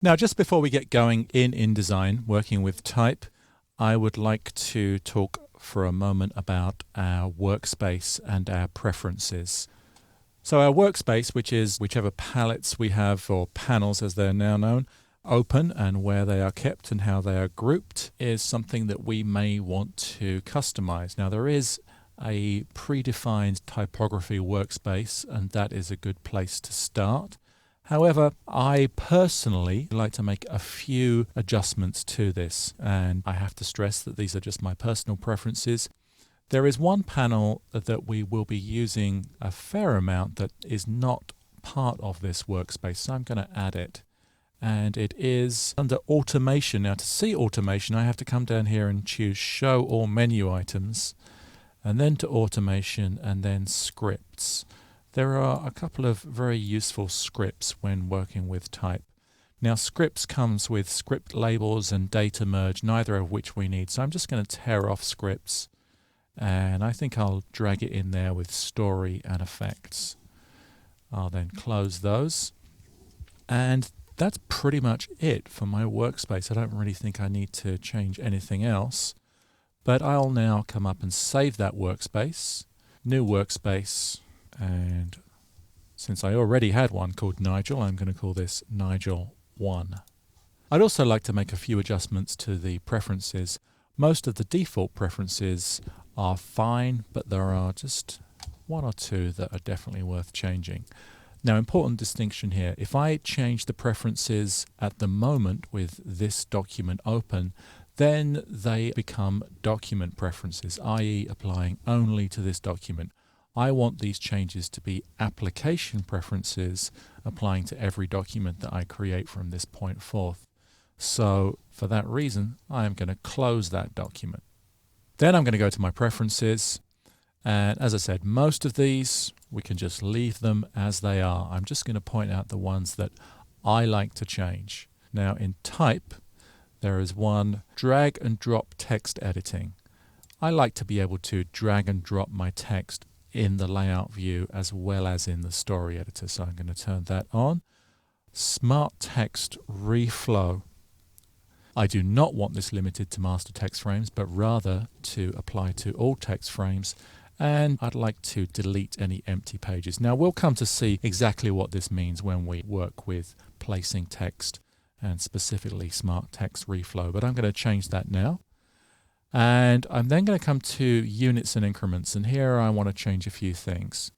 Now, just before we get going in InDesign, working with type, I would like to talk for a moment about our workspace and our preferences. So our workspace, which is whichever palettes we have, or panels as they're now known, open and where they are kept and how they are grouped, is something that we may want to customize. Now, there is a predefined typography workspace, and that is a good place to start. However, I personally like to make a few adjustments to this, and I have to stress that these are just my personal preferences. There is one panel that we will be using a fair amount that is not part of this workspace, so I'm going to add it. And it is under automation. Now, to see automation, I have to come down here and choose show all menu items, and then to automation, and then scripts. There are a couple of very useful scripts when working with type. Now, scripts comes with script labels and data merge, neither of which we need. So I'm just going to tear off scripts, and I think I'll drag it in there with story and effects. I'll then close those. And that's pretty much it for my workspace. I don't really think I need to change anything else. But I'll now come up and save that workspace, new workspace, and since I already had one called Nigel, I'm going to call this Nigel 1. I'd also like to make a few adjustments to the preferences. Most of the default preferences are fine, but there are just one or two that are definitely worth changing. Now, important distinction here. If I change the preferences at the moment with this document open, then they become document preferences, i.e. applying only to this document. I want these changes to be application preferences applying to every document that I create from this point forth. So for that reason, I am going to close that document. Then I'm going to go to my preferences. And as I said, most of these, we can just leave them as they are. I'm just going to point out the ones that I like to change. Now in type, there is one drag and drop text editing. I like to be able to drag and drop my text in the layout view as well as in the story editor. So I'm going to turn that on. Smart text reflow. I do not want this limited to master text frames, but rather to apply to all text frames. And I'd like to delete any empty pages. Now we'll come to see exactly what this means when we work with placing text and specifically smart text reflow, but I'm going to change that now. And I'm then going to come to units and increments, and here I want to change a few things.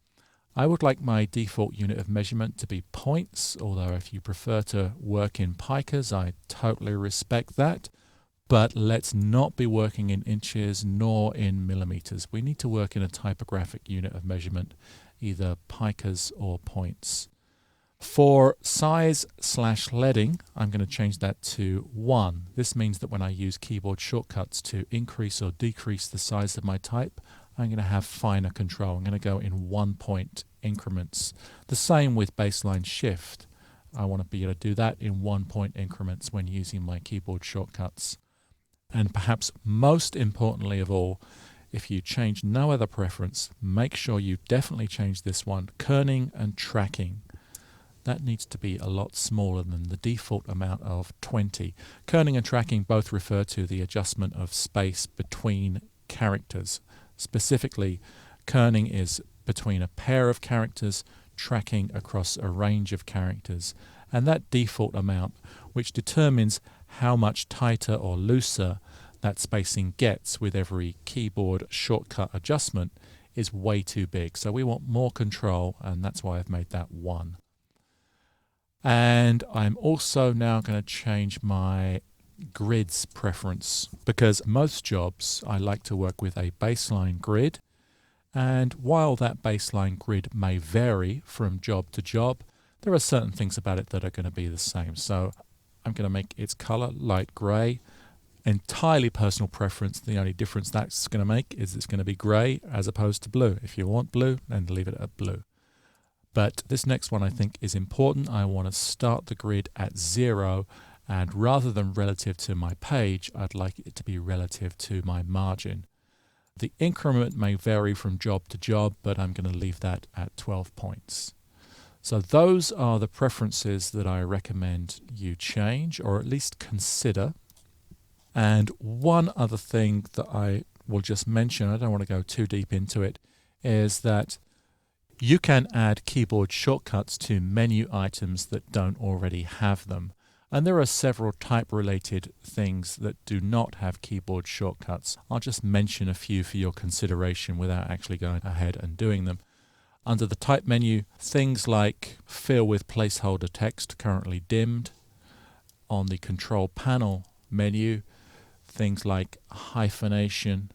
I would like my default unit of measurement to be points, although if you prefer to work in picas, I totally respect that. But let's not be working in inches nor in millimeters. We need to work in a typographic unit of measurement, either picas or points. For size/leading, I'm going to change that to 1. This means that when I use keyboard shortcuts to increase or decrease the size of my type, I'm going to have finer control. I'm going to go in 1-point increments. The same with baseline shift. I want to be able to do that in 1-point increments when using my keyboard shortcuts. And perhaps most importantly of all, if you change no other preference, make sure you definitely change this one, kerning and tracking. That needs to be a lot smaller than the default amount of 20. Kerning and tracking both refer to the adjustment of space between characters. Specifically, kerning is between a pair of characters, tracking across a range of characters. And that default amount, which determines how much tighter or looser that spacing gets with every keyboard shortcut adjustment, is way too big. So we want more control, and that's why I've made that 1. And I'm also now going to change my grids preference, because most jobs I like to work with a baseline grid, and while that baseline grid may vary from job to job, there are certain things about it that are going to be the same. So I'm going to make its color light gray. Entirely personal preference. The only difference that's going to make is it's going to be gray as opposed to blue. If you want blue, then leave it at blue. But this next one I think is important. I want to start the grid at 0, and rather than relative to my page, I'd like it to be relative to my margin. The increment may vary from job to job, but I'm going to leave that at 12 points. So those are the preferences that I recommend you change or at least consider. And one other thing that I will just mention, I don't want to go too deep into it, is that you can add keyboard shortcuts to menu items that don't already have them. And there are several type-related things that do not have keyboard shortcuts. I'll just mention a few for your consideration without actually going ahead and doing them. Under the type menu, things like fill with placeholder text currently dimmed. On the control panel menu, things like hyphenation.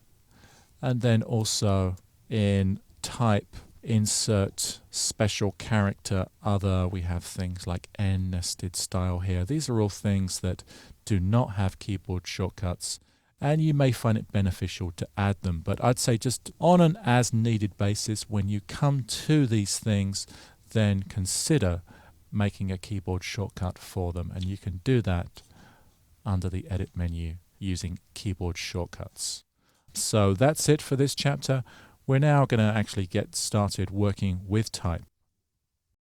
And then also in type, insert special character other, we have things like N nested style here. These are all things that do not have keyboard shortcuts, and you may find it beneficial to add them. But I'd say just on an as needed basis, when you come to these things, then consider making a keyboard shortcut for them, and you can do that under the edit menu using keyboard shortcuts. So that's it for this chapter. We're now going to actually get started working with type.